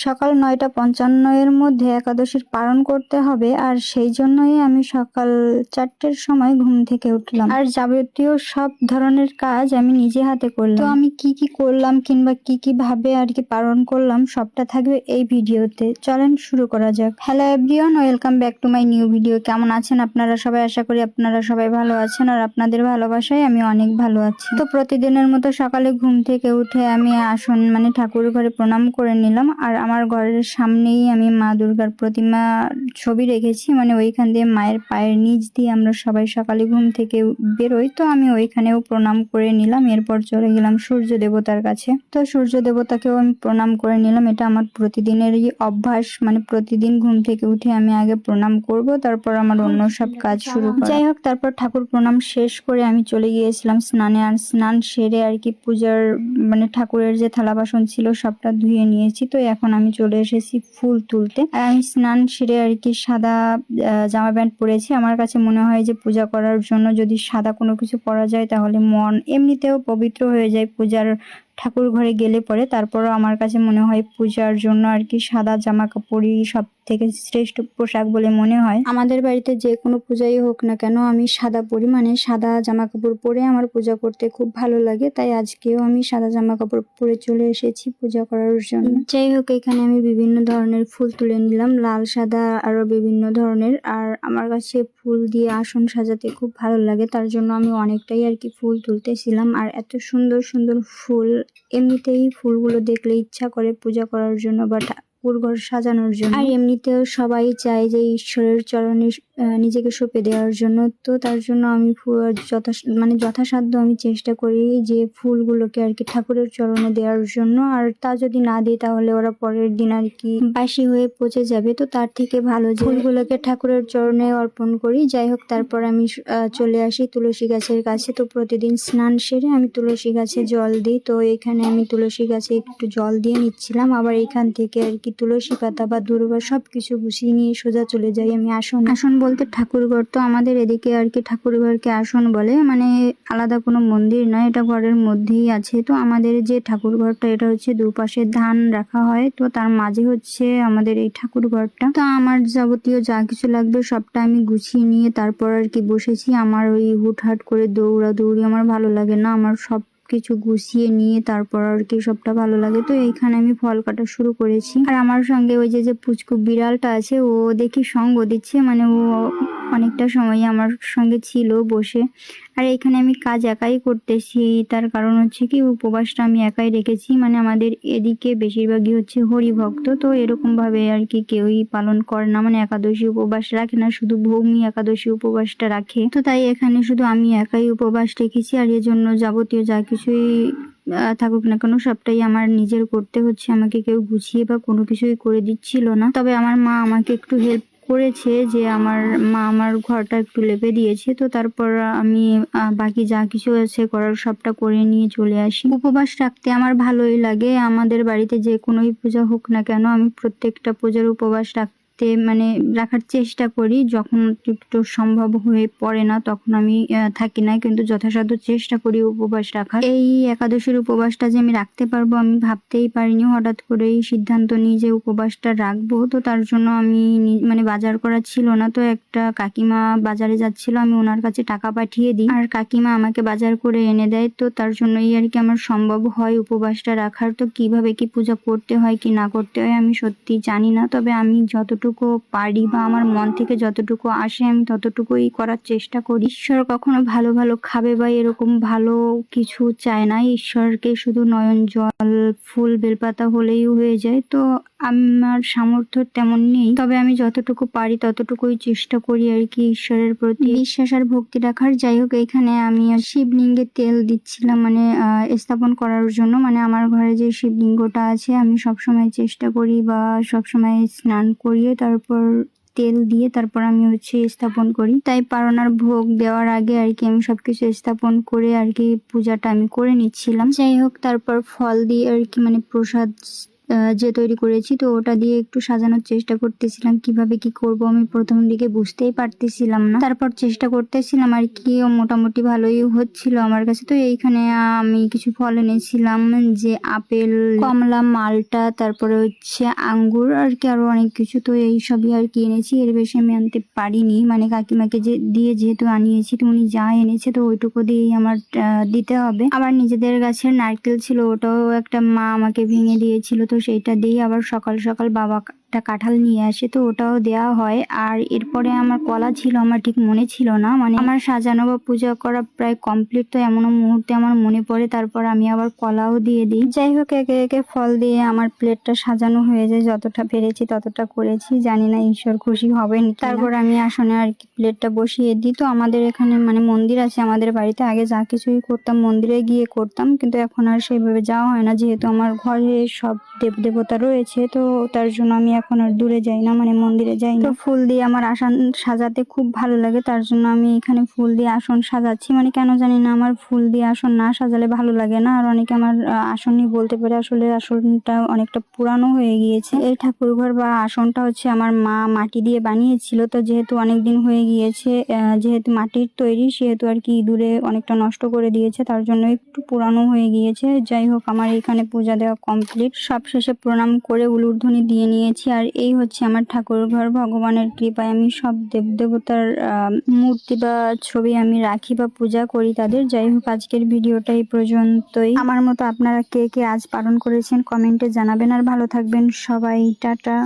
সকাল ৯:৫৫ মধ্যে একাদশীর পালন করতে হবে, আর সেই জন্যই আমি সকাল ৪টের সময় ঘুম থেকে উঠলাম আর যাবতীয় সব ধরনের কাজ আমি নিজে হাতে করলাম। তো আমি কি কি করলাম কিংবা কি ভাবে আর কি পালন করলাম সবটা থাকবে এই ভিডিওতে। চলেন শুরু করা যাক। Hello everyone, welcome back to my new video. কেমন আছেন আপনারা সবাই? আশা করি আপনারা সবাই ভালো আছেন, আর আপনাদের ভালোবাসায় আমি অনেক ভালো আছি। তো প্রতিদিনের মতো সকালে ঘুম থেকে উঠে আমি আসন ঠাকুর ঘরে প্রণাম করে নিলাম। আর আমার ঘরের সামনেই আমি মা দুর্গার প্রতিমা ছবি রেখেছি, ওইখান দিয়ে মায়ের পায়ের নিচ দিয়ে আমরা সবাই সকালে ঘুম থেকে বেরোই। তো আমি ওইখানেও প্রণাম করে নিলাম। এরপর চলে গেলাম সূর্য দেবতার কাছে। তো সূর্য দেবতাকেও আমি প্রণাম করে নিলাম। এটা আমার প্রতিদিনেরই অভ্যাস, প্রতিদিন ঘুম থেকে উঠে আমি আগে প্রণাম করব, তারপর আমার অন্য সব কাজ শুরু করা। যাই হোক, তারপর ঠাকুর প্রণাম শেষ করে আমি চলে গিয়েছিলাম স্নানে। আর স্নান সেরে আর কি পূজার ঠাকুরের যে থালা বাসন ছিল সবটা ধুয়ে নিয়েছি। তো এখন আমি চলে এসেছি ফুল তুলতে। আর আমি স্নান সেরে আর কি সাদা জামা প্যান্ট পরেছি। আমার কাছে মনে হয় যে পূজা করার জন্য যদি সাদা কোনো কিছু পরা যায় তাহলে মন এমনিতেও পবিত্র হয়ে যায় পূজার ঠাকুর ঘরে গেলে পরে। তারপরও আমার কাছে মনে হয় পূজার জন্য আর কি সাদা জামা কাপড়ই সব থেকে শ্রেষ্ঠ পোশাক বলে মনে হয়। আমাদের বাড়িতে যে কোনো পূজাই হোক না কেন আমি সাদা পরি, সাদা জামা কাপড় পরে আমার পূজা করতে খুব ভালো লাগে। তাই আজকেও আমি সাদা জামা কাপড় পরে চলে এসেছি পূজা করার জন্য। যাই হোক, এখানে আমি বিভিন্ন ধরনের ফুল তুলে নিলাম, লাল সাদা আরো বিভিন্ন ধরনের। আর আমার কাছে ফুল দিয়ে আসন সাজাতে খুব ভালো লাগে, তার জন্য আমি অনেকটাই আর কি ফুল তুলতেছিলাম। আর এত সুন্দর সুন্দর ফুল, এমনিতেই ফুলগুলো দেখলে ইচ্ছা করে পূজা করার জন্য বা ঠাকুর ঘর সাজানোর জন্য। আর এমনিতেও সবাই চায় যে ঈশ্বরের চরণে নিজেকে সঁপে দেওয়ার জন্য। তো তার জন্য আমি যথাসাধ্য আমি চেষ্টা করি যে ফুলগুলোকে আর কি ঠাকুরের চরণে দেওয়ার জন্য। আর তা যদি না দিই তাহলে ওরা পরের দিন আর কি বাসি হয়ে পচে যাবে। তো তার থেকে ভালো যে ফুলগুলোকে ঠাকুরের চরণে অর্পণ করি। যাই হোক, তারপর আমি চলে আসি তুলসী গাছের কাছে। তো প্রতিদিন স্নান সেরে আমি তুলসী গাছে জল দিই। তো এখানে আমি তুলসী গাছে একটু জল দিয়ে নিচ্ছিলাম। আবার এখান থেকে আর কি তুলসী পাতা বা দুর্বা সবকিছু গুছিয়ে নিয়ে সোজা চলে যাই আমি আসন বলতে ঠাকুরঘর। তো আমাদের এদিকে আর কি ঠাকুরঘরকে আসন বলে, আলাদা কোনো মন্দির নয়, এটা ঘরের মধ্যেই আছে। তো আমাদের যে ঠাকুরঘরটা এটা হচ্ছে দুপাশে ধান রাখা হয়, তো তার মাঝে হচ্ছে আমাদের এই ঠাকুরঘরটা। তো আমার যাবতীয় যা কিছু লাগবে সবটা আমি গুছিয়ে নিয়ে তারপর আর কি বসেছি। আমার ওই হুটহাট করে দৌড়াদৌড়ি আমার ভালো লাগে না, আমার সব কিছু গুছিয়ে নিয়ে তারপর আর কি সবটা ভালো লাগে। তো এইখানে আমি ফল কাটা শুরু করেছি। আর আমার সঙ্গে ওই যে পুচকু বিড়ালটা আছে, ও দেখি সঙ্গ দিচ্ছে, ও অনেকটা সময় আমার সঙ্গে ছিল বসে। আর এখানে আমি কাজ একাই করতেছি, তার কারণ হচ্ছে কি উপবাসটা আমি একাই রেখেছি। আমাদের এদিকে বেশিরভাগই হচ্ছে হরিভক্ত, তো এরকম ভাবে আর কি কেউই পালন করে না, একাদশী উপবাস রাখে না, শুধু ভৌমি একাদশী উপবাসটা রাখে। তো তাই এখানে শুধু আমি একাই উপবাস রেখেছি। আর এর জন্য যাবতীয় যা কিছুই থাকুক না কেন সবটাই আমার নিজের করতে হচ্ছে, আমাকে কেউ গুছিয়ে বা কোনো কিছুই করে দিচ্ছিল না। তবে আমার মা আমাকে একটু হেল্প করেছে, যে আমার মা আমার ঘরটা একটু লেপে দিয়েছে। তো তারপর আমি বাকি যা কিছু আছে করার সবটা করে নিয়ে চলে আসি। উপবাস রাখতে আমার ভালোই লাগে। আমাদের বাড়িতে যে কোনোই পূজা হোক না কেন আমি প্রত্যেকটা পূজার উপবাস রাখার চেষ্টা করি। যখন একটু সম্ভব হয়ে পড়ে না তখন আমি থাকি না, কিন্তু যথাসাধ্য চেষ্টা করি উপবাস রাখার। এই একাদশীর উপবাসটা যে আমি রাখতে পারবো আমি ভাবতেই পারিনি। হঠাৎ করেই সিদ্ধান্ত নিই যে উপবাসটা রাখবো। তো তার জন্য আমি বাজার করা ছিল না, তো একটা কাকিমা বাজারে যাচ্ছিল, আমি ওনার কাছে টাকা পাঠিয়ে দিই আর কাকিমা আমাকে বাজার করে এনে দেয়। তো তার জন্যই আর কি আমার সম্ভব হয় উপবাসটা রাখার। তো কিভাবে কি পূজা করতে হয় কি না করতে হয় আমি সত্যি জানি না, তবে আমি যতটুকু পারি বা আমার মন থেকে যতটুকু আসে আমি ততটুকুই করার চেষ্টা করি। ঈশ্বর কখনো ভালো ভালো খাবে বা এরকম ভালো কিছু চায় না, ঈশ্বরকে শুধু নয়ন জল ফুল বেলপাতা হলেই হয়ে যায়। তো আমার সামর্থ্য তেমন নেই, তবে আমি যতটুকু পারি ততটুকুই চেষ্টা করি আর কি ঈশ্বরের প্রতি বিশ্বাস আর ভক্তি রাখার। যাই হোক, এখানে আমি শিবলিঙ্গে তেল দিচ্ছিলাম স্থাপন করার জন্য। আমার ঘরে যে শিবলিঙ্গটা আছে আমি সবসময় চেষ্টা করি বা সবসময় স্নান করিয়ে তারপর তেল দিয়ে তারপর আমি স্থাপন করি। তাই পারনার ভোগ দেওয়ার আগে আর কি আমি সবকিছু স্থাপন করে আর কি পূজাটা আমি করে নিচ্ছিলাম। যাই হোক, তারপর ফল দিয়ে আর কি প্রসাদ যে তৈরি করেছি, তো ওটা দিয়ে একটু সাজানোর চেষ্টা করতেছিলাম। কিভাবে কি করব আমি প্রথম দিকে বুঝতেই পারতেছিলাম না, তারপর চেষ্টা করতেছিলাম আর কি, মোটামুটি ভালোই হচ্ছিল আমার কাছে। তো এইখানে আমি কিছু ফল এনেছিলাম, যে আপেল, কমলা, মালটা, তারপরে হচ্ছে আঙ্গুর আর কি, আরো অনেক কিছু। তো এই সবই আর কি এনেছি, এর বেশি আমি আনতে পারিনি, মানে কাকিমাকে দিয়ে যেহেতু আনিয়েছি, তো উনি যা এনেছে তো ওইটুকু দিয়েই আমার দিতে হবে। আবার নিজেদের গাছের নারকেল ছিল, ওটাও একটা মা আমাকে ভেঙে দিয়েছিল, তো সেইটা দিয়ে আবার সকাল সকাল বাবা একটা কাঁঠাল নিয়ে আসে, তো ওটাও দেওয়া হয়। আর এরপরে আমার কলা ছিল, আমার ঠিক মনে ছিল না, মানে আমার সাজানো বা পূজা করা প্রায় কমপ্লিট, তো এমন মুহূর্তে আমার মনে পড়ে, তারপর আমি আবার কলাও দিয়ে দিই। যাই হোক, একে একে ফল দিয়ে আমার প্লেটটা সাজানো হয়ে যায়, যতটা পেরেছি ততটা করেছি, জানি না ঈশ্বর খুশি হবেন। তারপর আমি আসনে আর কি প্লেটটা বসিয়ে দিই। তো আমাদের এখানে মানে মন্দির আছে আমাদের বাড়িতে, আগে যা কিছুই করতাম মন্দিরে গিয়ে করতাম, কিন্তু এখন আর সেইভাবে যাওয়া হয় না, যেহেতু আমার ঘরে সব দেবদেবতা রয়েছে, তো তার জন্য আমি এখন আর দূরে যাই না, মানে মন্দিরে যাই না। তো ফুল দিয়ে আমার আসন সাজাতে খুব ভালো লাগে, তার জন্য আমি এখানে ফুল দিয়ে আসন সাজাচ্ছি। মানে কেন জানি না, আমার ফুল দিয়ে আসন না সাজালে ভালো লাগে না। আর অনেকে আমার আসন নিয়ে বলতে পারে, আসলে আসনটা অনেকটা পুরানো হয়ে গিয়েছে। এই ঠাকুরঘর বা আসনটা হচ্ছে আমার মা মাটি দিয়ে বানিয়েছিল, তো যেহেতু অনেকদিন হয়ে গিয়েছে, যেহেতু মাটির তৈরি, সেহেতু আর কি ইঁদুরে অনেকটা নষ্ট করে দিয়েছে, তার জন্য একটু পুরানো হয়ে গিয়েছে। যাই হোক, আমার এখানে পূজা দেওয়া কমপ্লিট, সব শেষে প্রণাম করে উলুধ্বনি দিয়ে নিয়েছি। আর এই হচ্ছে আমার ঠাকুর ঘর। ভগবানের কৃপায় আমি সব দেবদেবতার মূর্তি বা ছবি আমি রাখি বা পূজা করি তাদের। যাই হোক, আজকের ভিডিওটা এই পর্যন্তই। আমার মতো আপনারা কে কে আজ পালন করেছেন কমেন্টে জানাবেন, আর ভালো থাকবেন সবাই, টাটা।